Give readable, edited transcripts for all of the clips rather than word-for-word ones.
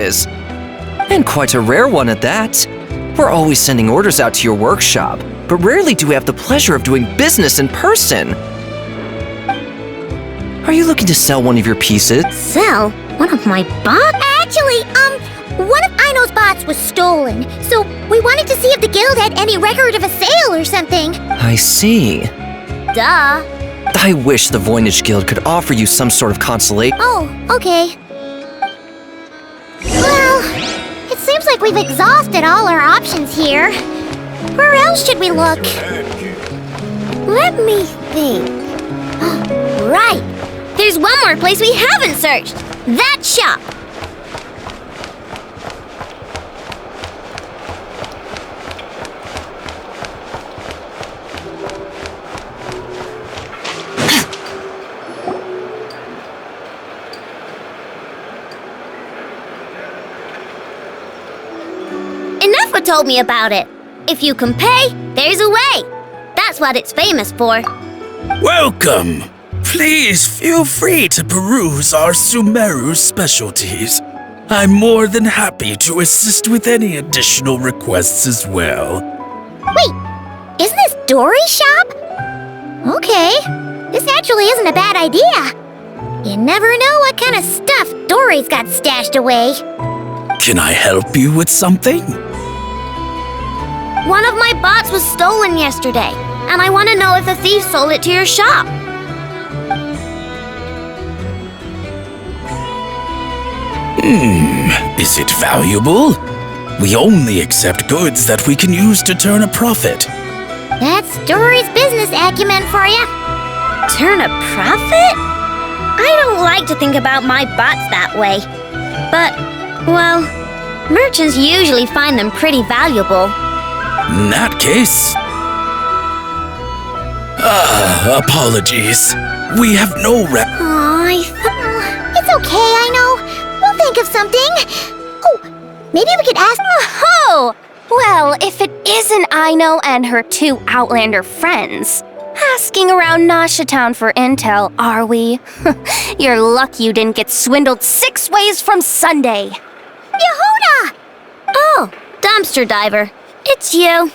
is. And quite a rare one at that. We're always sending orders out to your workshop, but rarely do we have the pleasure of doing business in person. Are you looking to sell one of your pieces? Sell? One of my bots? Actually, one of Aino's bots was stolen, so we wanted to see if the guild had any record of a sale or something. I see. Duh. I wish the Voynich Guild could offer you some sort of consolation. Oh, okay. Well, it seems like we've exhausted all our options here. Where else should we look? Let me think. Right! There's one more place we haven't searched! That shop! Inefa told me about it. If you can pay, there's a way. That's what it's famous for. Welcome! Please feel free to peruse our Sumeru specialties. I'm more than happy to assist with any additional requests as well. Wait, isn't this Dory's shop? Okay, this actually isn't a bad idea. You never know what kind of stuff Dory's got stashed away. Can I help you with something? One of my bots was stolen yesterday, and I want to know if the thief sold it to your shop. Is it valuable? We only accept goods that we can use to turn a profit. That's Dory's business acumen for you. Turn a profit? I don't like to think about my bots that way. But, well, merchants usually find them pretty valuable. In that case... apologies. We have no It's okay, I know. We'll think of something. Oh, maybe we could ask... Oh! Well, if it isn't Aino and her two Outlander friends, asking around Nasha Town for intel, are we? You're lucky you didn't get swindled 6 ways from Sunday. Yehuda! Oh, dumpster diver. It's you.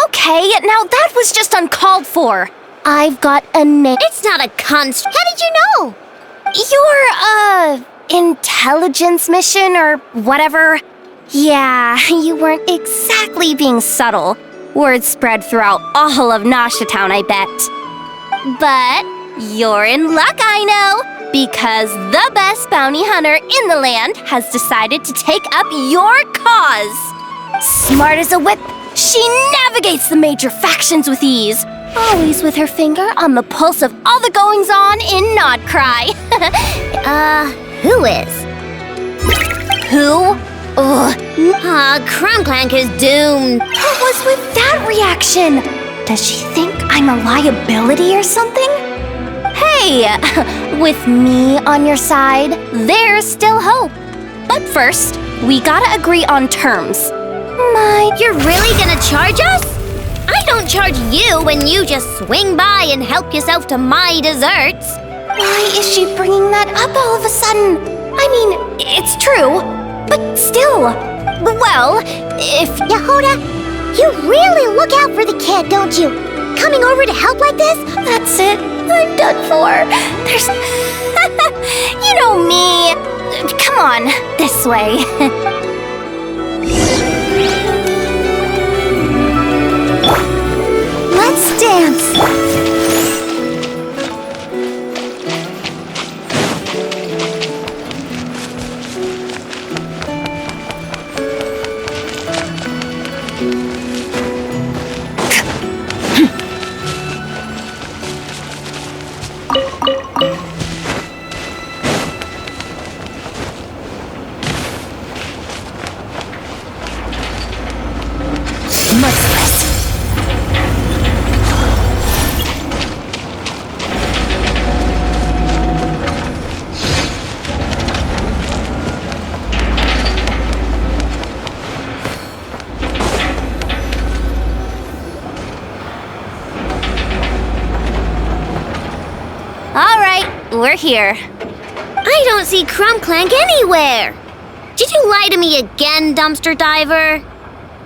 Okay, now that was just uncalled for. I've got a name. It's not a construct. How did you know? Your, intelligence mission or whatever. Yeah, you weren't exactly being subtle. Word spread throughout all of Nasha Town, I bet. But you're in luck, I know, because the best bounty hunter in the land has decided to take up your cause. Smart as a whip, she navigates the major factions with ease, always with her finger on the pulse of all the goings-on in Nodcry. Who is? Who? Ugh. Crumclank is doomed. What was with that reaction? Does she think I'm a liability or something? Hey, with me on your side, there's still hope. But first, we gotta agree on terms. You're really gonna charge us? I don't charge you when you just swing by and help yourself to my desserts. Why is she bringing that up all of a sudden? I mean, it's true, but still. Well, if... Yehuda, you really look out for the kid, don't you? Coming over to help like this? That's it. I'm done for. There's... you know me. Come on, this way. Let's dance. All right, we're here. I don't see Crumclank anywhere. Did you lie to me again, dumpster diver?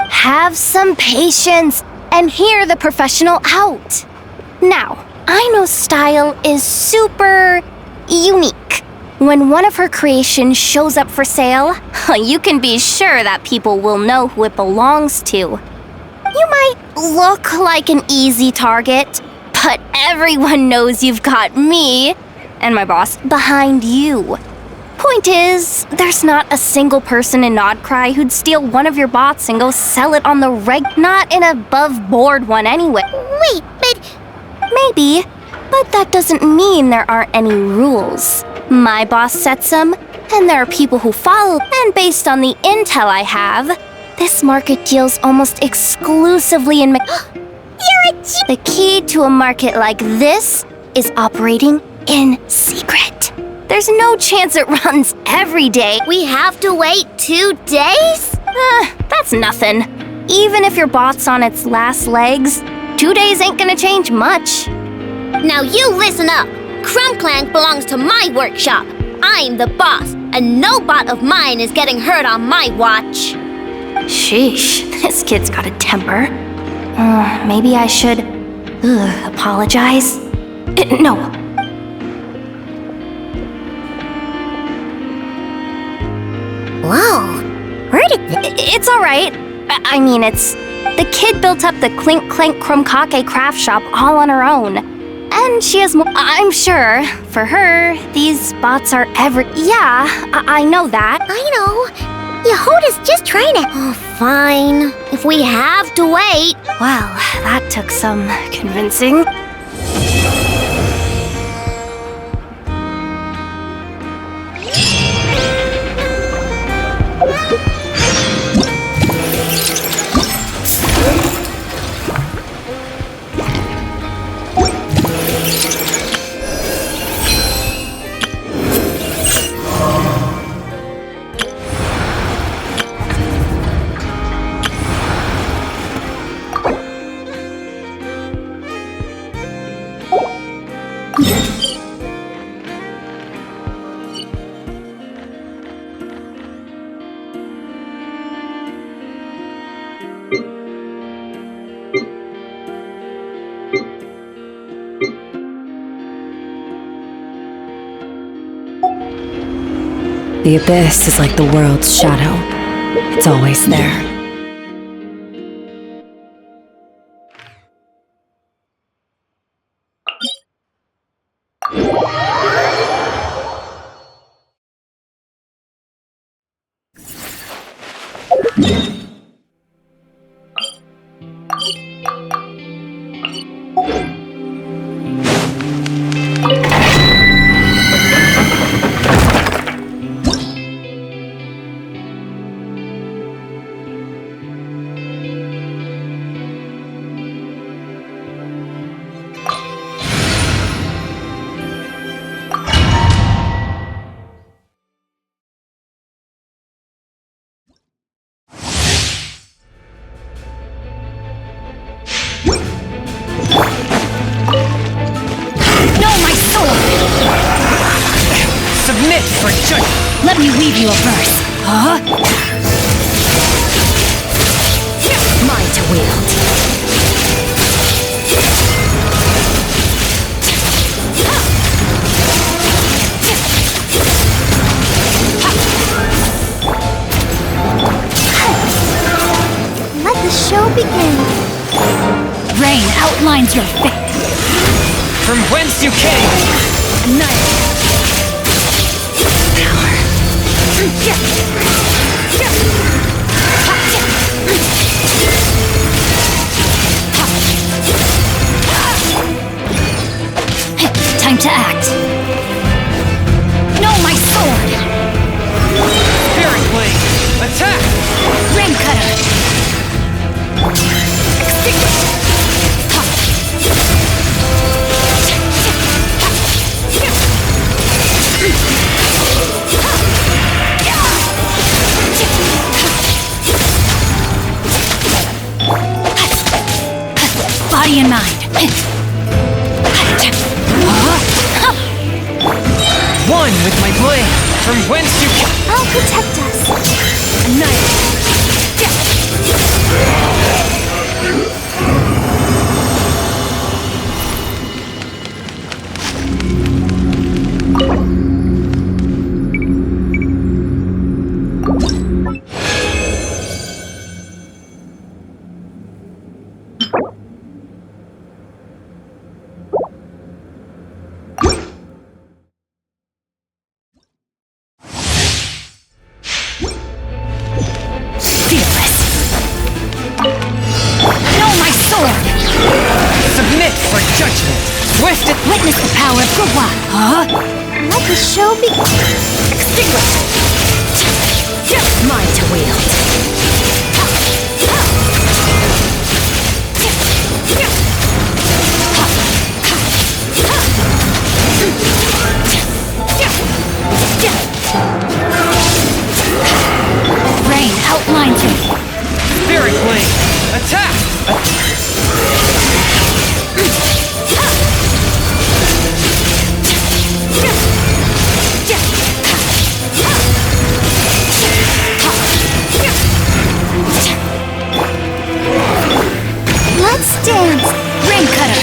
Have some patience and hear the professional out. Now, I know style is super unique. When one of her creations shows up for sale, you can be sure that people will know who it belongs to. You might look like an easy target, but everyone knows you've got me and my boss behind you. Point is, there's not a single person in Nodcry who'd steal one of your bots and go sell it on the not an above-board one anyway. Wait, but... Maybe, but that doesn't mean there aren't any rules. My boss sets them, and there are people who follow, and based on the intel I have, this market deals almost exclusively in The key to a market like this is operating in secret. There's no chance it runs every day. We have to wait 2 days? That's nothing. Even if your bot's on its last legs, 2 days ain't gonna change much. Now you listen up. Crumbclank belongs to my workshop. I'm the boss, and no bot of mine is getting hurt on my watch. Sheesh, this kid's got a temper. Maybe I should apologize. No. Whoa, where did... It's all right. I mean, it's... The kid built up the Clink Clank Krumkake craft shop all on her own. And she has more... I'm sure, for her, these bots are Yeah, I know that. I know. Yehoda's just trying to... Oh, fine. If we have to wait... Well, that took some convincing. The abyss is like the world's shadow. It's always there. Submit for judgment! Let me weave you a verse. Huh? Mine to wield. Let the show begin. Rain outlines your fate. From whence you came! Night. Time to act. No, my sword! Spirit Blade! Attack! Rain Cutter! Body and mind. One with my blade! From whence you came! I'll protect us. Twisted! Witness the power of Gugwa. Huh? Let the show be. Extinguish! Mine to wield. Rain outlines it. Spirit Blade! Attack! Let's dance. Rain cutter.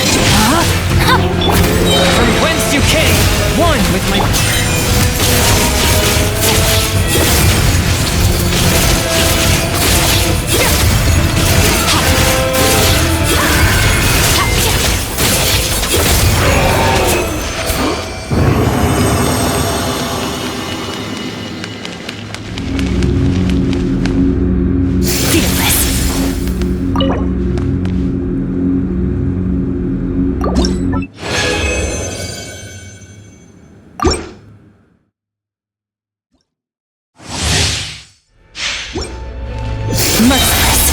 From whence you came, one with my... Merciless.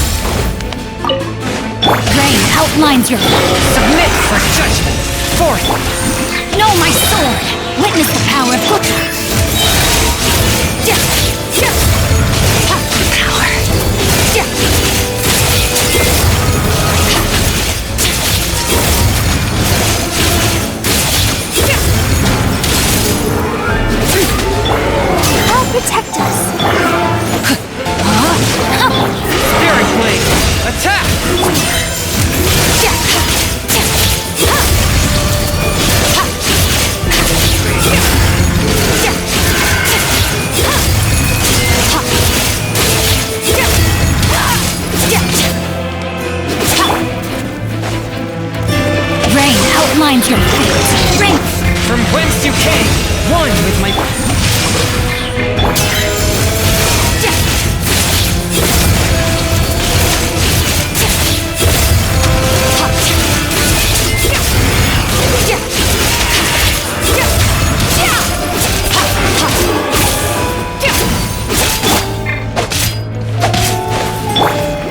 Rain outlines your. Submit for judgment! Forth! Know my sword. Witness the power of Gugwa. Power. I'll protect us. Spirit Blade! Attack! Rain outlines your fate. Rain. From whence you came, one with my...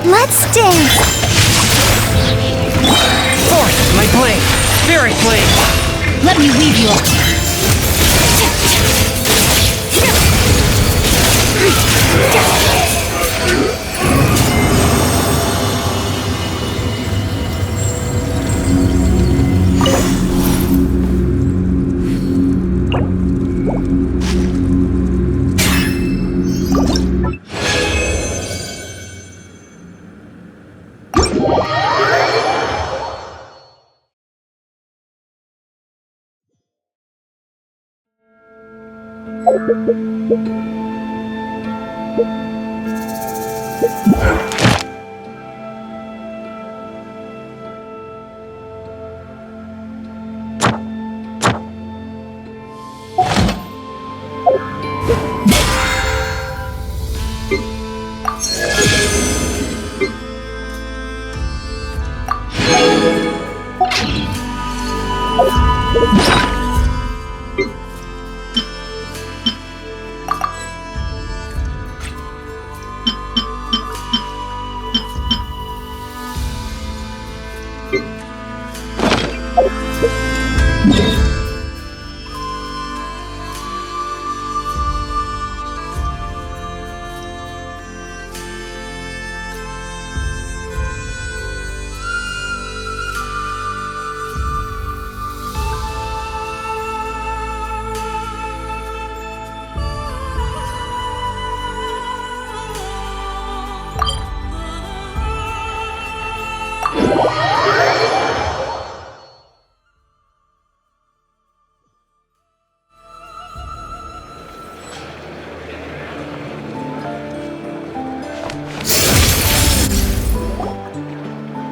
Let's dance. Forth, my blade! Spirit Blade! Let me weave you up.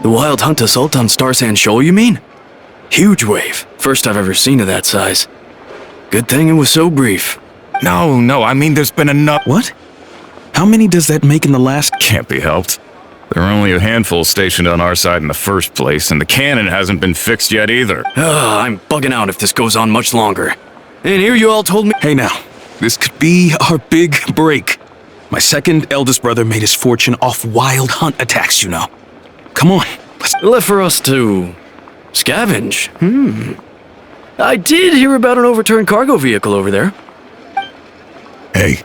The Wild Hunt assault on Star Sand Shoal, you mean? Huge wave. First I've ever seen of that size. Good thing it was so brief. No, I mean there's been enough. What? How many does that make in the last? Can't be helped. There are only a handful stationed on our side in the first place, and the cannon hasn't been fixed yet either. I'm bugging out if this goes on much longer. And here you all told me— Hey now, this could be our big break. My second eldest brother made his fortune off wild hunt attacks, you know. Come on, let's— Left for us to scavenge. I did hear about an overturned cargo vehicle over there. Hey.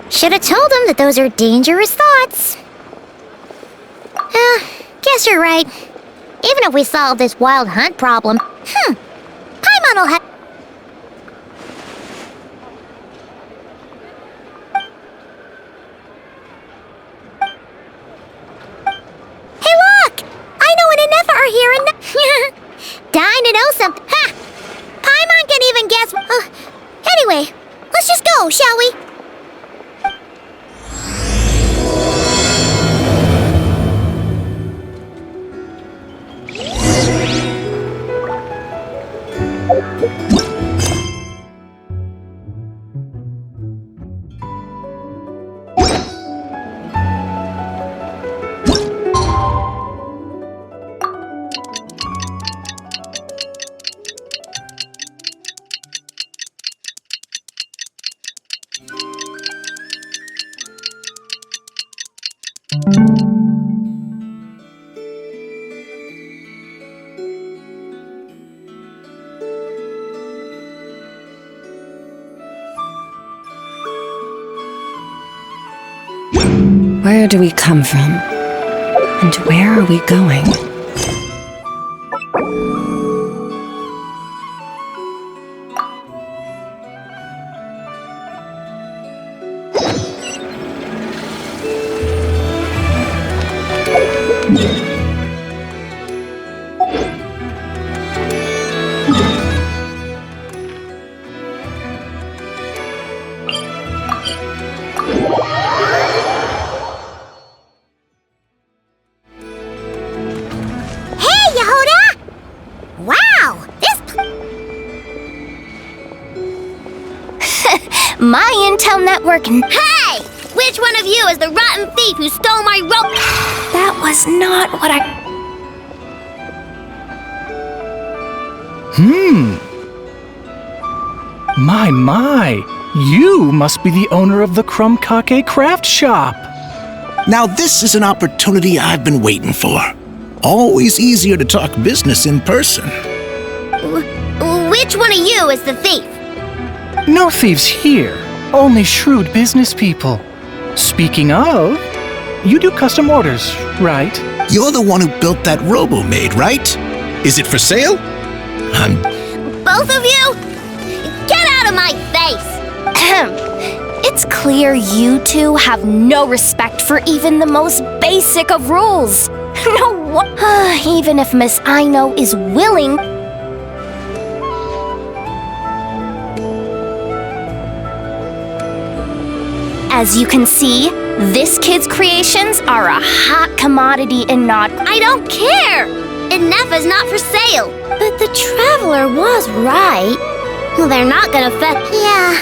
Should have told him that those are dangerous thoughts. Guess you're right. Even if we solve this wild hunt problem, Paimon will have— Hey look! I know an Inefa are here and— Dying to know something. Ha! Paimon can even guess— Anyway, let's just go, shall we? Where do we come from? And where are we going? My intel network— Hey! Which one of you is the rotten thief who stole my rope? That was not what I— My, you must be the owner of the Krumkake craft shop. Now this is an opportunity I've been waiting for. Always easier to talk business in person. Which one of you is the thief? No thieves here, only shrewd business people. Speaking of, you do custom orders, right? You're the one who built that robo-maid, right? Is it for sale? Both of you? Get out of my face! It's clear you two have no respect for even the most basic of rules. Even if Miss Aino is willing— As you can see, this kid's creations are a hot commodity in Nod. I don't care! Inefa's not for sale. But the Traveler was right. Well, they're not gonna Yeah.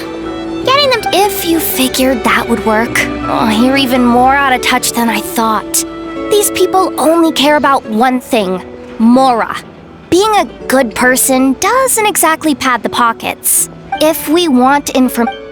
Getting them— If you figured that would work, you're even more out of touch than I thought. These people only care about one thing: Mora. Being a good person doesn't exactly pad the pockets. If we want information—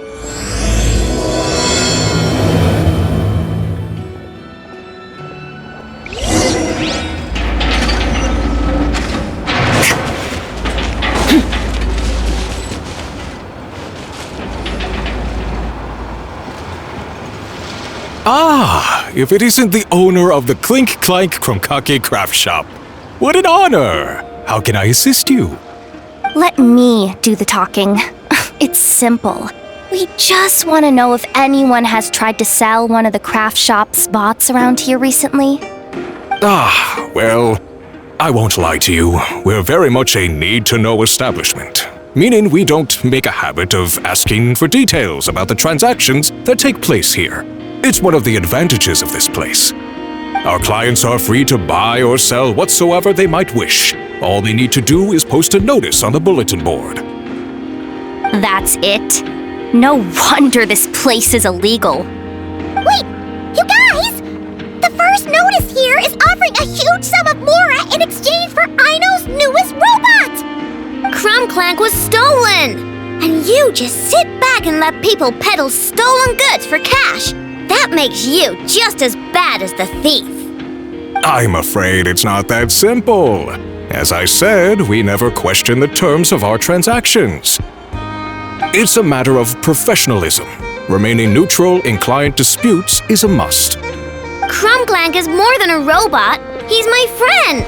Ah, if it isn't the owner of the Clink Clank Krumkake craft shop. What an honor! How can I assist you? Let me do the talking. It's simple. We just want to know if anyone has tried to sell one of the craft shop's bots around here recently. Ah, well, I won't lie to you. We're very much a need-to-know establishment. Meaning we don't make a habit of asking for details about the transactions that take place here. It's one of the advantages of this place. Our clients are free to buy or sell whatsoever they might wish. All they need to do is post a notice on the bulletin board. That's it? No wonder this place is illegal. Wait! You guys! The first notice here is offering a huge sum of Mora in exchange for Aino's newest robot! Crumb Clank was stolen! And you just sit back and let people peddle stolen goods for cash. That makes you just as bad as the thief. I'm afraid it's not that simple. As I said, we never question the terms of our transactions. It's a matter of professionalism. Remaining neutral in client disputes is a must. Crumb Clank is more than a robot. He's my friend.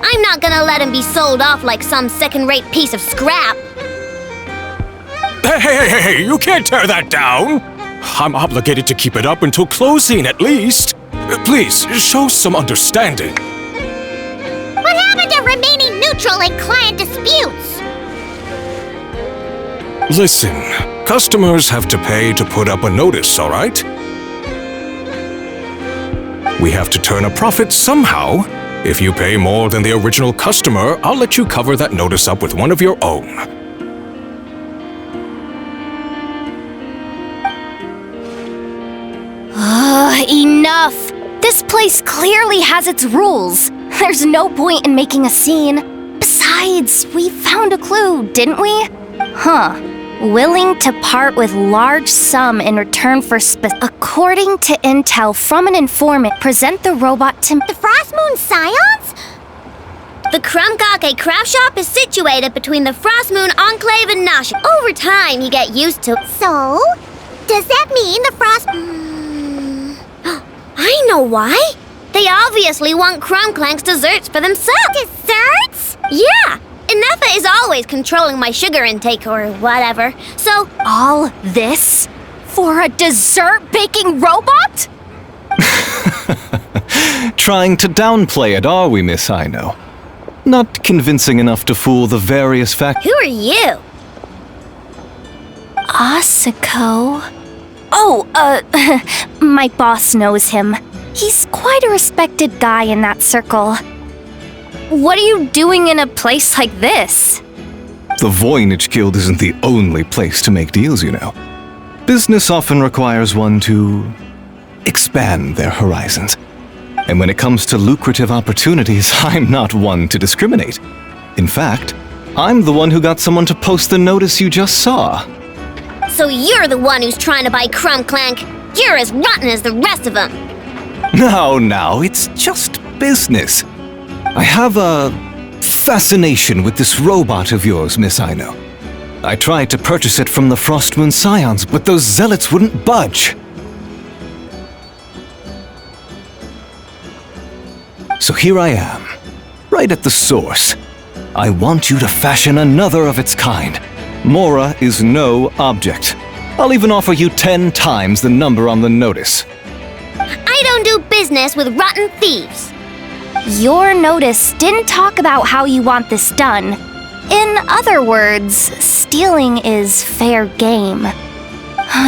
I'm not gonna let him be sold off like some second-rate piece of scrap. Hey, you can't tear that down! I'm obligated to keep it up until closing, at least. Please, show some understanding. What happened to remaining neutral in client disputes? Listen, customers have to pay to put up a notice, all right? We have to turn a profit somehow. If you pay more than the original customer, I'll let you cover that notice up with one of your own. Enough! This place clearly has its rules. There's no point in making a scene. Besides, we found a clue, didn't we? Huh. Willing to part with large sum in return for according to intel from an informant, present the robot to the Frost Moon Scions? The Krumkake craft shop is situated between the Frost Moon Enclave and Nasha. Over time, you get used to it. So? Does that mean the Frost... I know why. They obviously want Crumb Clank's desserts for themselves. Desserts? Yeah. Ineffa is always controlling my sugar intake or whatever, so... All this for a dessert baking robot? Trying to downplay it, are we, Miss Aino? Not convincing enough to fool the various Who are you? Asako. Oh, my boss knows him. He's quite a respected guy in that circle. What are you doing in a place like this? The Voynich Guild isn't the only place to make deals, you know. Business often requires one to expand their horizons. And when it comes to lucrative opportunities, I'm not one to discriminate. In fact, I'm the one who got someone to post the notice you just saw. So you're the one who's trying to buy Crumb Clank. You're as rotten as the rest of them. No, it's just business. I have a fascination with this robot of yours, Miss Aino. I tried to purchase it from the Frost Moon Scions, but those zealots wouldn't budge. So here I am, right at the source. I want you to fashion another of its kind. Mora is no object. I'll even offer you 10 times the number on the notice. I don't do business with rotten thieves. Your notice didn't talk about how you want this done. In other words, stealing is fair game.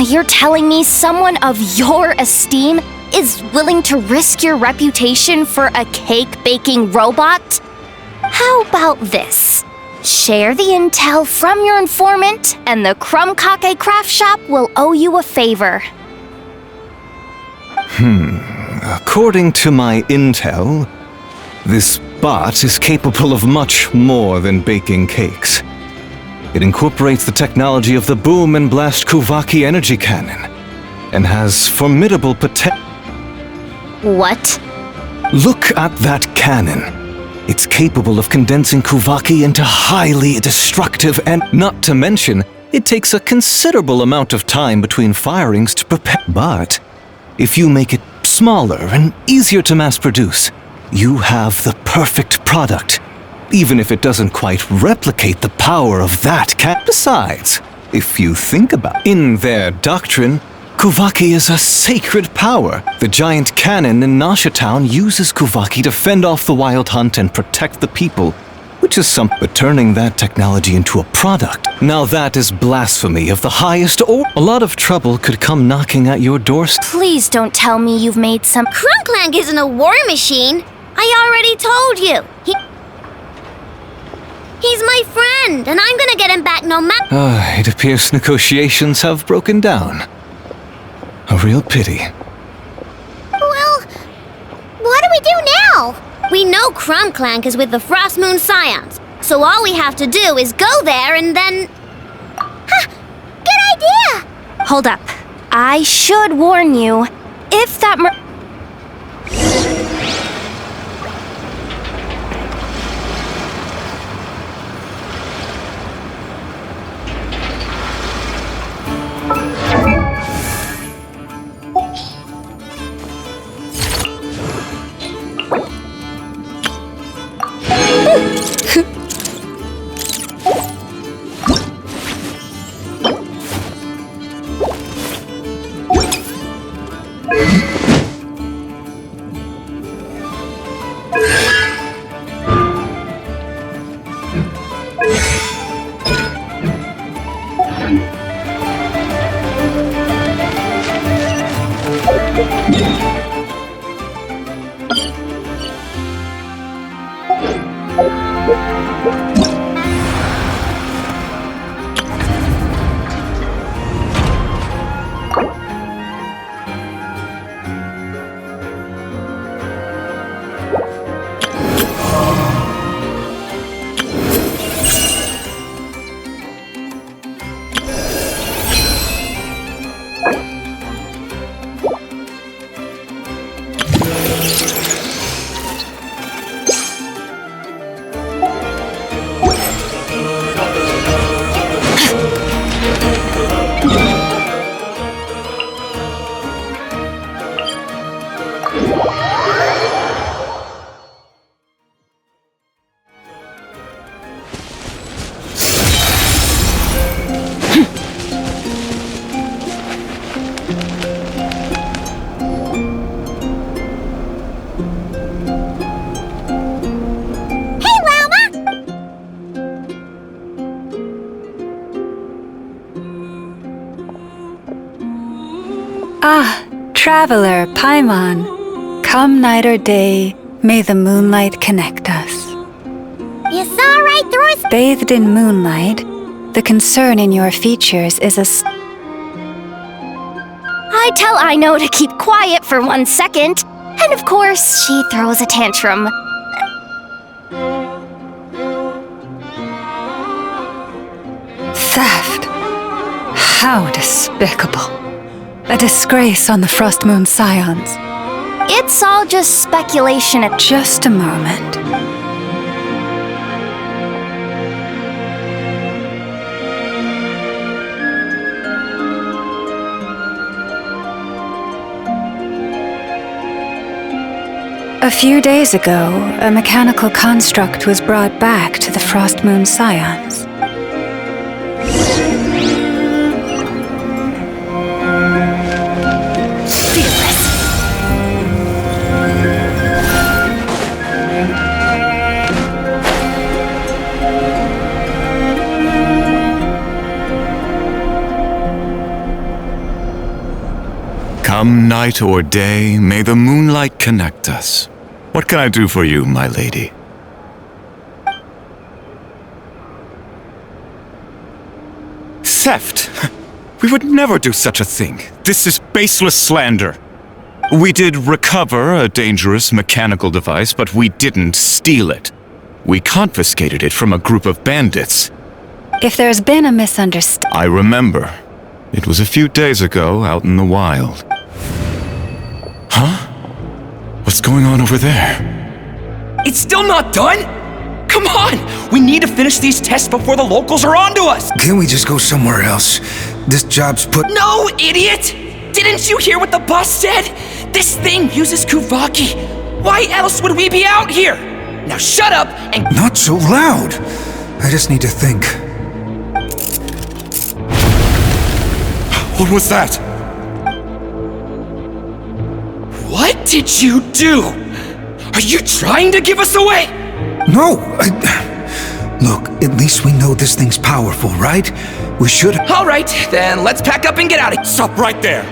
You're telling me someone of your esteem is willing to risk your reputation for a cake-baking robot? How about this? Share the intel from your informant, and the Krumkake craft shop will owe you a favor. According to my intel, this bot is capable of much more than baking cakes. It incorporates the technology of the Boom and Blast Kuvaki energy cannon, and has formidable potential. What? Look at that cannon. It's capable of condensing Kuvaki into highly destructive and, not to mention, it takes a considerable amount of time between firings to prepare. But if you make it smaller and easier to mass produce, you have the perfect product, even if it doesn't quite replicate the power of that cannon. Besides, if you think about it, in their doctrine, Kuvaki is a sacred power. The giant cannon in Nasha Town uses Kuvaki to fend off the wild hunt and protect the people, which is something. But turning that technology into a product, now that is blasphemy of the highest order. A lot of trouble could come knocking at your doorstep. Please don't tell me you've made some. Crumb Clank isn't a war machine. I already told you. He's my friend, and I'm gonna get him back no matter. It appears negotiations have broken down. A real pity. Well, what do we do now? We know Crumb Clank is with the Frost Moon Scions, so all we have to do is go there and then... Good idea! Hold up. I should warn you, if that Traveler, Paimon, come night or day, may the moonlight connect us. You saw right through us? Bathed in moonlight, the concern in your features is I tell Aino to keep quiet for 1 second, and of course, she throws a tantrum. Theft. How despicable. A disgrace on the Frost Moon Scions. It's all just speculation at— Just a moment. A few days ago, a mechanical construct was brought back to the Frost Moon Scions. Come night or day, may the moonlight connect us. What can I do for you, my lady? Theft? We would never do such a thing. This is baseless slander. We did recover a dangerous mechanical device, but we didn't steal it. We confiscated it from a group of bandits. If there's been a misunderstanding... I remember. It was a few days ago out in the wild. Huh? What's going on over there? It's still not done? Come on! We need to finish these tests before the locals are onto us! Can't we just go somewhere else? This job's put— No, idiot! Didn't you hear what the boss said? This thing uses Kuvaki. Why else would we be out here? Now shut up and— Not so loud! I just need to think. What was that? What did you do? Are you trying to give us away? No, Look, at least we know this thing's powerful, right? We should— Alright, then let's pack up and get out of here. Stop right there!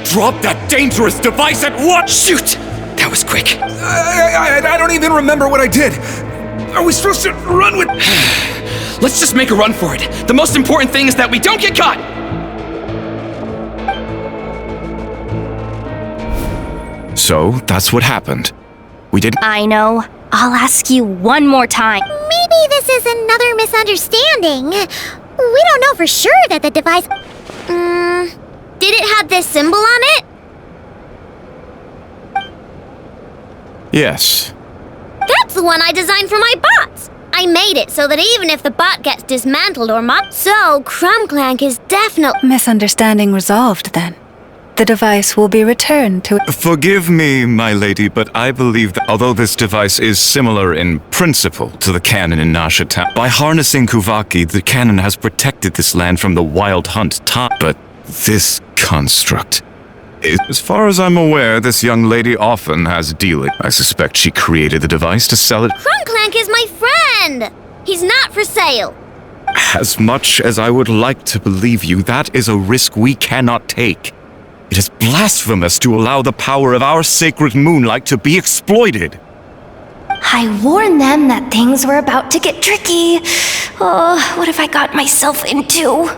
Drop that dangerous device at once! Shoot! That was quick. I don't even remember what I did. Are we supposed to run with— Let's just make a run for it. The most important thing is that we don't get caught! So, that's what happened. We didn't— I know. I'll ask you one more time. Maybe this is another misunderstanding. We don't know for sure that the device... did it have this symbol on it? Yes. That's the one I designed for my bots. I made it so that even if the bot gets dismantled or so Crumbclank is definitely... Misunderstanding resolved, then. The device will be returned to... Forgive me, my lady, but I believe that although this device is similar in principle to the cannon in Nashita, by harnessing Kuvaki, the cannon has protected this land from the wild hunt but this construct... As far as I'm aware, this young lady often has dealing. I suspect she created the device to sell it. Crumbclank is my friend! He's not for sale. As much as I would like to believe you, that is a risk we cannot take. It is blasphemous to allow the power of our sacred moonlight to be exploited. I warned them that things were about to get tricky. Oh, what have I got myself into?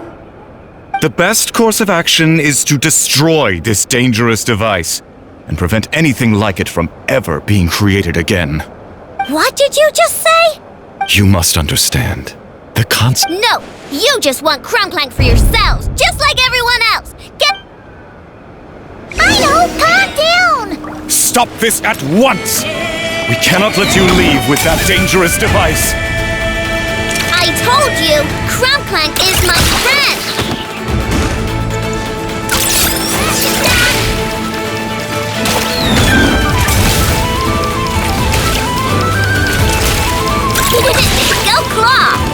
The best course of action is to destroy this dangerous device and prevent anything like it from ever being created again. What did you just say? You must understand. The concept. No, you just want Crumbclank for yourselves, just like everyone else. I know, calm down! Stop this at once! We cannot let you leave with that dangerous device. I told you, Crumbclank is my friend! Go Claw!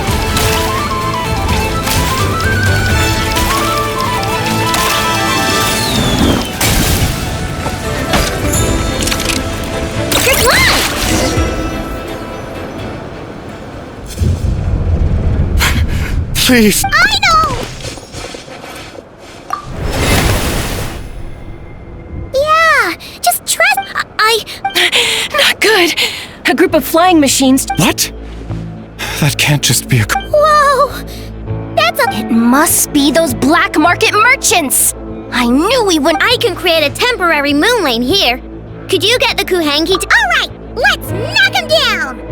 Please. I know! Yeah, just trust... Not good. A group of flying machines... What? That can't just be a... Whoa! That's a... It must be those black market merchants! I knew we would... I can create a temporary moon lane here. Could you get the Kuhangi to... Alright, let's knock him down!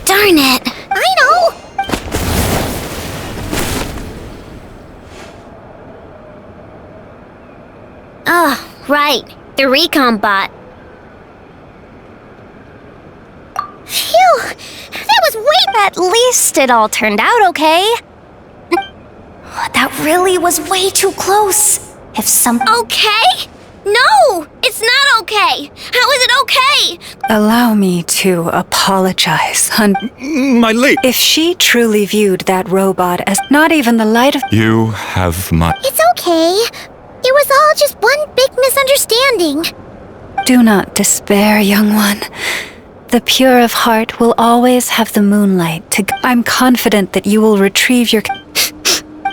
Darn it! I know! Oh, right. The recon bot. Phew! That was way... At least it all turned out okay. That really was way too close. If some... Okay? No! It's not okay! How is it okay? Allow me to apologize, My lady. If she truly viewed that robot as not even the light of... You have my... It's okay. It was all just one big misunderstanding. Do not despair, young one. The pure of heart will always have the moonlight to... I'm confident that you will retrieve your...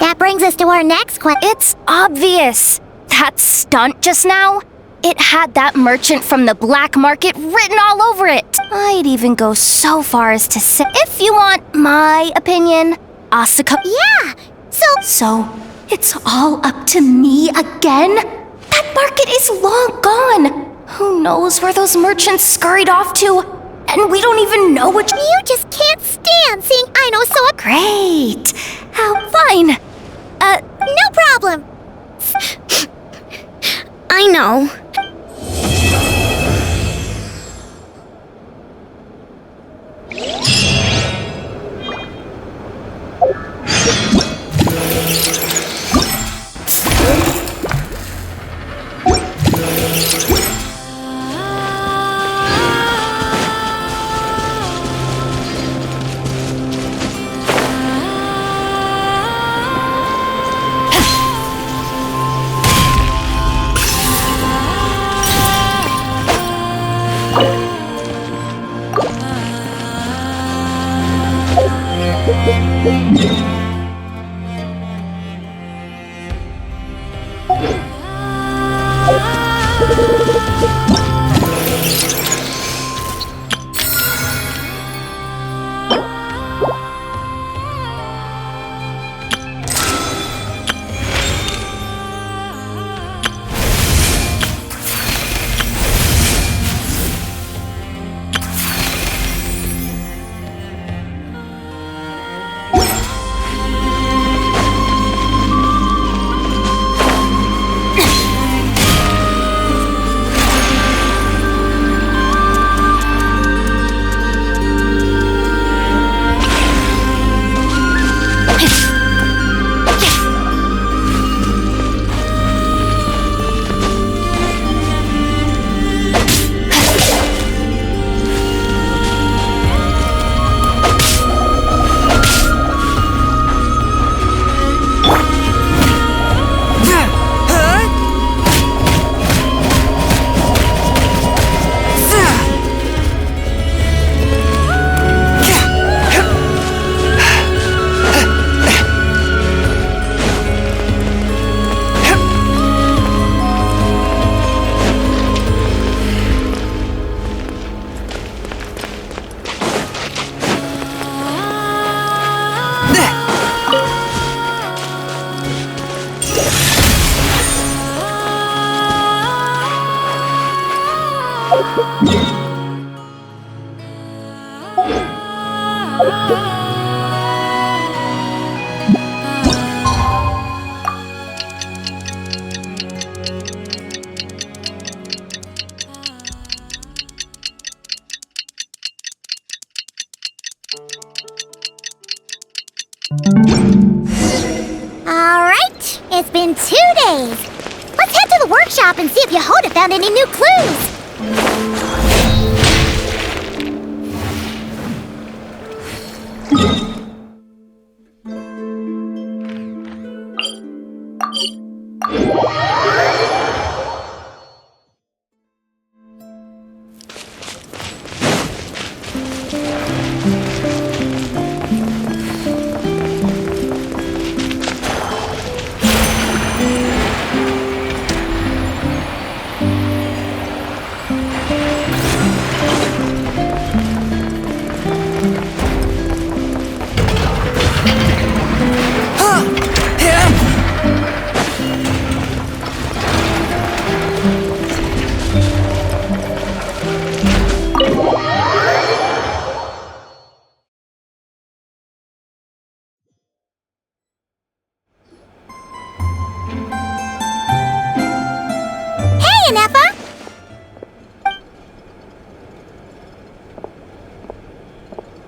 That brings us to our next question. It's obvious. That stunt just now, it had that merchant from the black market written all over it. I'd even go so far as to say, if you want my opinion, Asuka... Yeah, So, it's all up to me again? That market is long gone. Who knows where those merchants scurried off to? And we don't even know what... You just can't stand seeing Aino so... Great. Fine. No problem. I know. Alright, it's been 2 days. Let's head to the workshop and see if Yehoda found any new clues.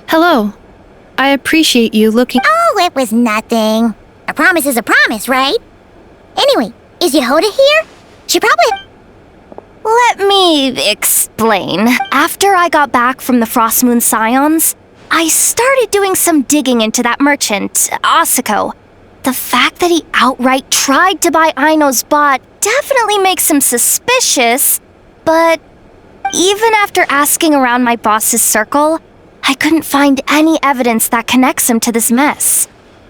Hello. I appreciate you looking— Oh, it was nothing. A promise is a promise, right? Anyway, is Yehoda here? She probably— Let me explain. After I got back from the Frost Moon Scions, I started doing some digging into that merchant, Asuko. The fact that he outright tried to buy Aino's bot definitely makes him suspicious, but even after asking around my boss's circle, I couldn't find any evidence that connects him to this mess.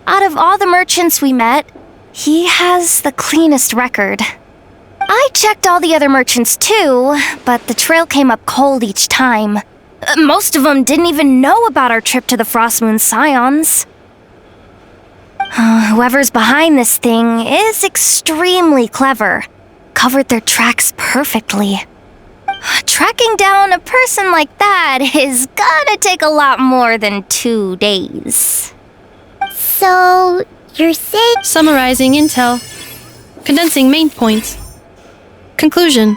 Out of all the merchants we met, he has the cleanest record. I checked all the other merchants too, but the trail came up cold each time. Most of them didn't even know about our trip to the Frostmoon Scions. Whoever's behind this thing is extremely clever. Covered their tracks perfectly. Tracking down a person like that is gonna take a lot more than 2 days. So, you're saying... Summarizing intel. Condensing main points. Conclusion.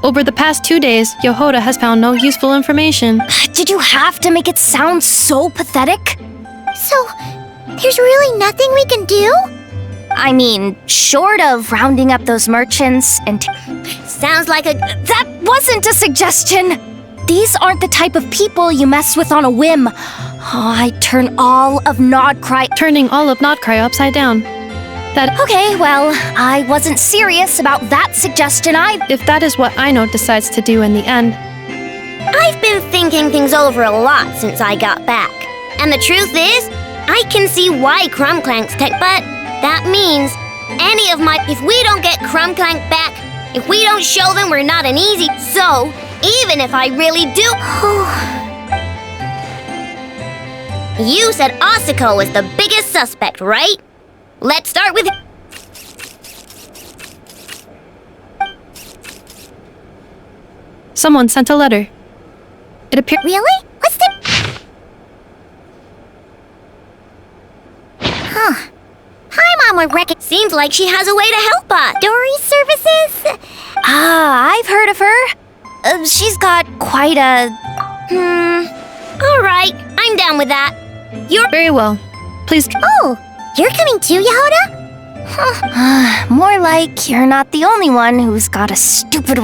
Over the past 2 days, Yohoda has found no useful information. Did you have to make it sound so pathetic? So, there's really nothing we can do? I mean, short of rounding up those merchants and... Sounds like a... That wasn't a suggestion! These aren't the type of people you mess with on a whim. I'd turn all of Nodcry... Turning all of Nodcry upside down. Okay, well, I wasn't serious about that suggestion either. If that is what Aino decides to do in the end. I've been thinking things over a lot since I got back. And the truth is, I can see why Crumclank's tech, but that means if we don't get Crumclank back, if we don't show them we're not an easy... So, even if I really do... You said Asako was the biggest suspect, right? Let's start with... Someone sent a letter. It appears... Really? What's the... Huh. Hi, Mama Wreck. Seems like she has a way to help us. Dory services? I've heard of her. She's got quite a... Alright, I'm down with that. You're... Very well. Please... Oh, you're coming too, Yehoda? Huh. More like you're not the only one who's got a stupid...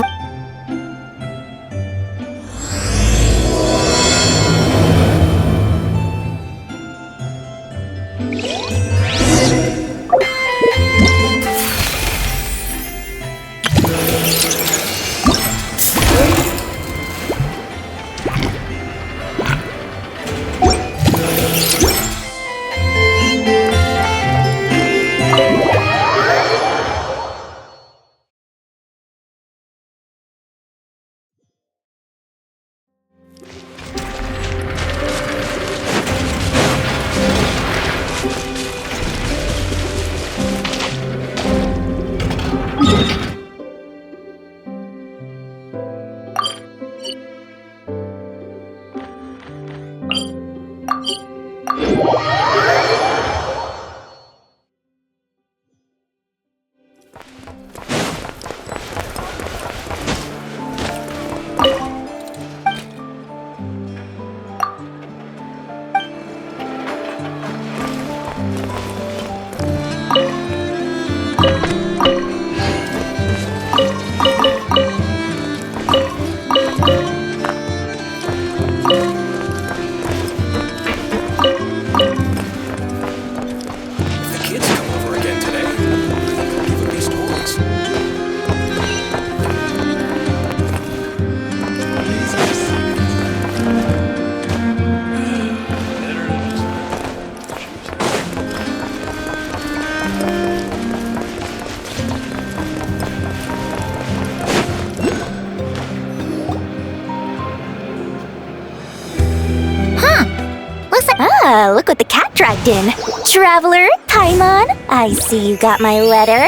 Look what the cat dragged in. Traveler, Paimon, I see you got my letter.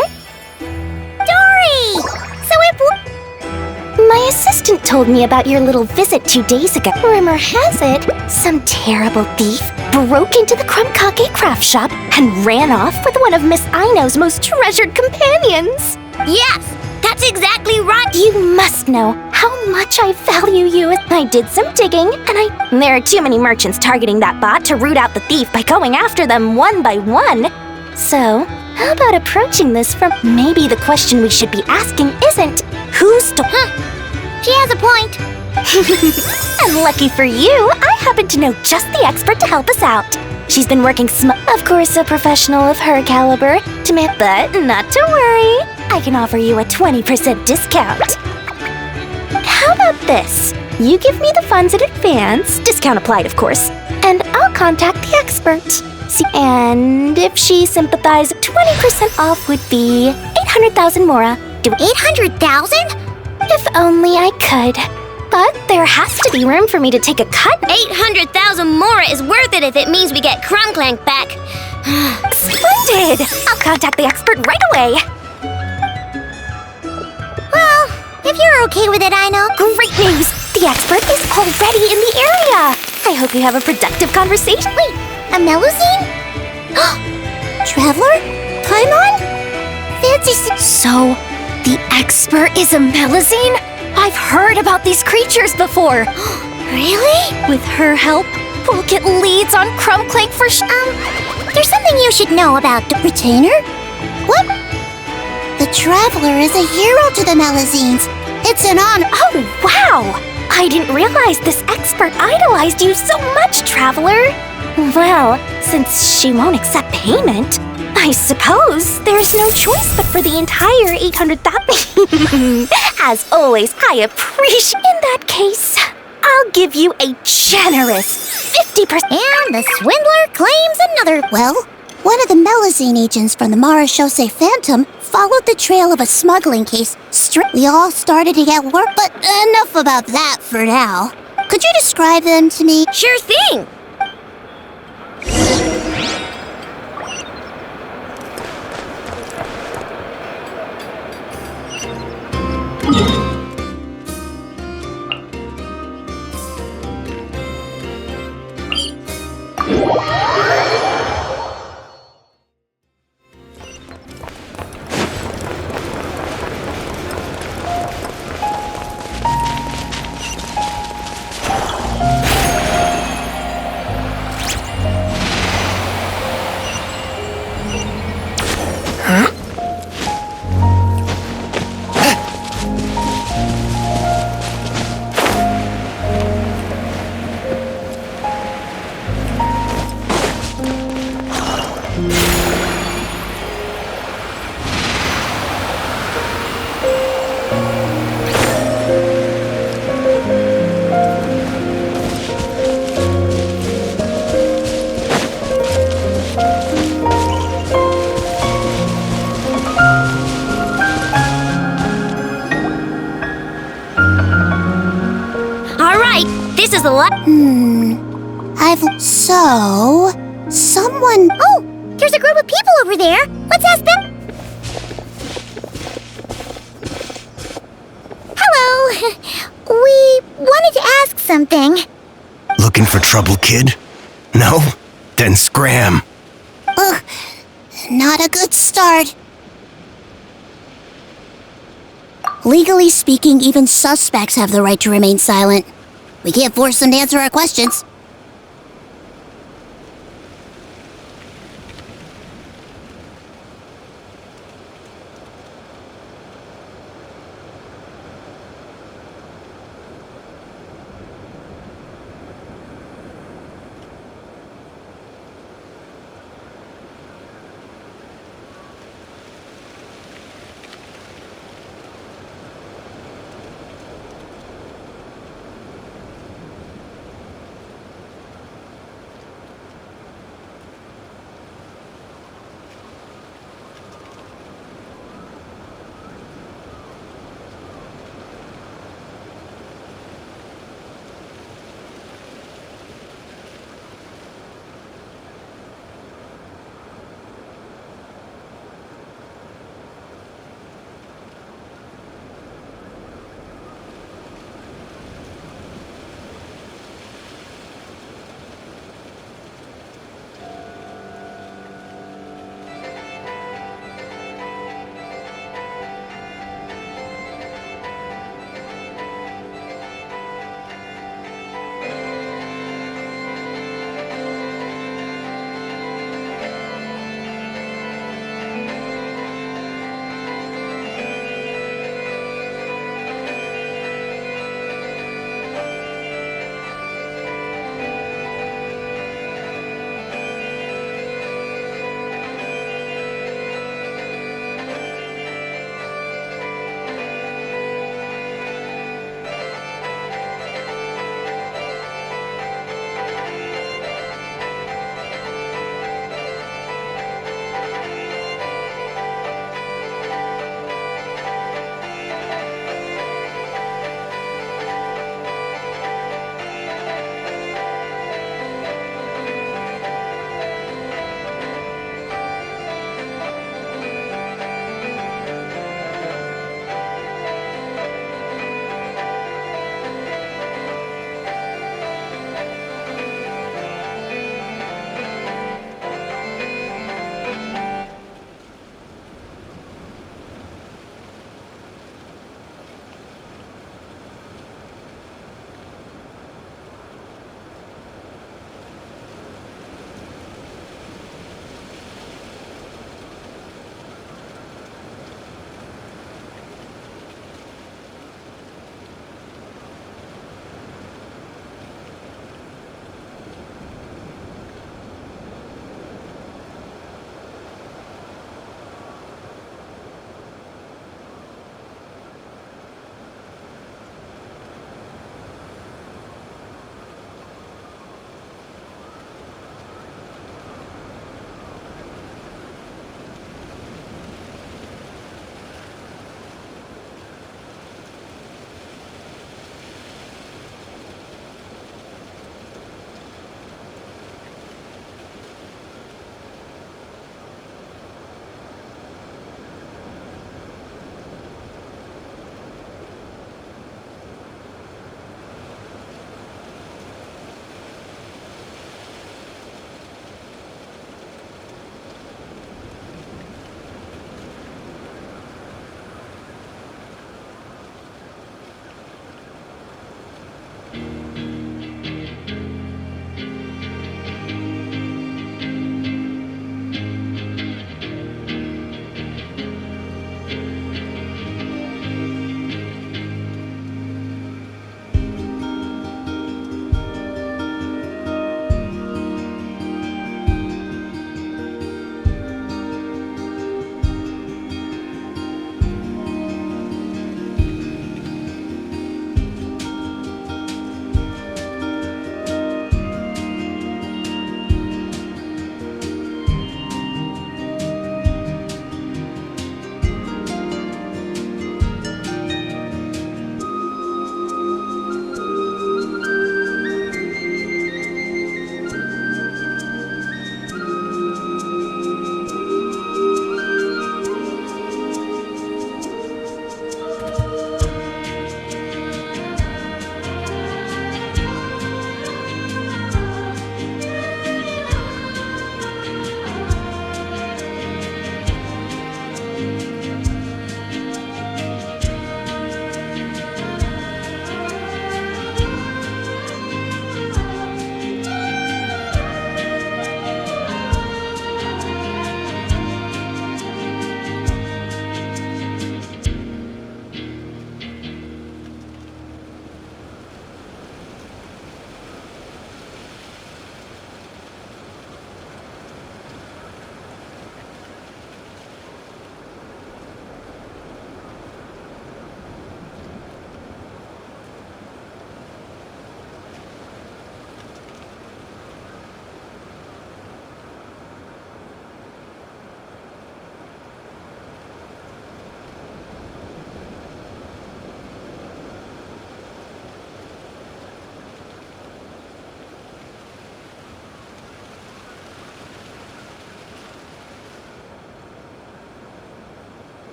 Dory! So my assistant told me about your little visit 2 days ago. Rumor has it, some terrible thief broke into the Crumkake craft shop and ran off with one of Miss Aino's most treasured companions. Yes! That's exactly right! You must know how much I value you. I did some digging, and there are too many merchants targeting that bot to root out the thief by going after them one by one. So, how about approaching this from... Maybe the question we should be asking isn't, who's to... She has a point. And lucky for you, I happen to know just the expert to help us out. She's been working of course, a professional of her caliber, but not to worry. I can offer you a 20% discount. How How about this? You give me the funds in advance, discount applied, of course, and I'll contact the expert. See, and if she sympathizes, 20% off would be 800,000 mora. Do 800,000? If only I could. But there has to be room for me to take a cut. 800,000 mora is worth it if it means we get Crumbclank back. Splendid! I'll contact the expert right away. Well, if you're okay with it, I know. Great news! The expert is already in the area. I hope you have a productive conversation. Wait, a Melusine? Traveler? Paimon? Fancy. So, the expert is a Melusine? I've heard about these creatures before. Really? With her help, we'll get leads on Crumbclank for there's something you should know about the retainer. What? The Traveler is a hero to the Melusines. It's an honor. Oh, wow! I didn't realize this expert idolized you so much, Traveler. Well, since she won't accept payment, I suppose there's no choice but for the entire 800,000. As always, I appreciate. In that case, I'll give you a generous 50%. And the swindler claims another. Well, one of the Melusine agents from the Marechaussee Phantom followed the trail of a smuggling case. We all started to get work, but enough about that for now. Could you describe them to me? Sure thing. This is a lot. Someone. Oh, there's a group of people over there. Let's ask them. Hello. We wanted to ask something. Looking for trouble, kid? No? Then scram. Ugh, not a good start. Legally speaking, even suspects have the right to remain silent. We can't force them to answer our questions.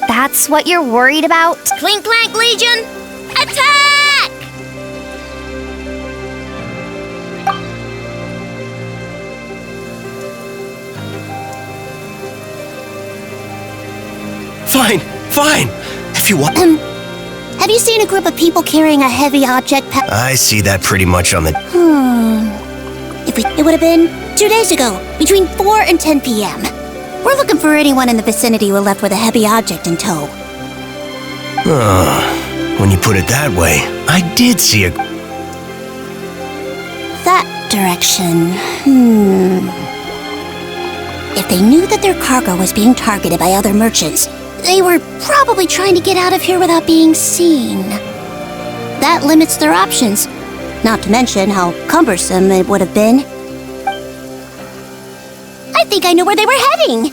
That's what you're worried about? Clink Clank Legion, attack! Fine, fine. If you want. Have you seen a group of people carrying a heavy object I see that pretty much on the. It would have been 2 days ago, between 4 and 10 p.m. We're looking for anyone in the vicinity who left with a heavy object in tow. When you put it that way, I did see a. That direction. If they knew that their cargo was being targeted by other merchants, they were probably trying to get out of here without being seen. That limits their options, not to mention how cumbersome it would have been. I think I know where they were heading.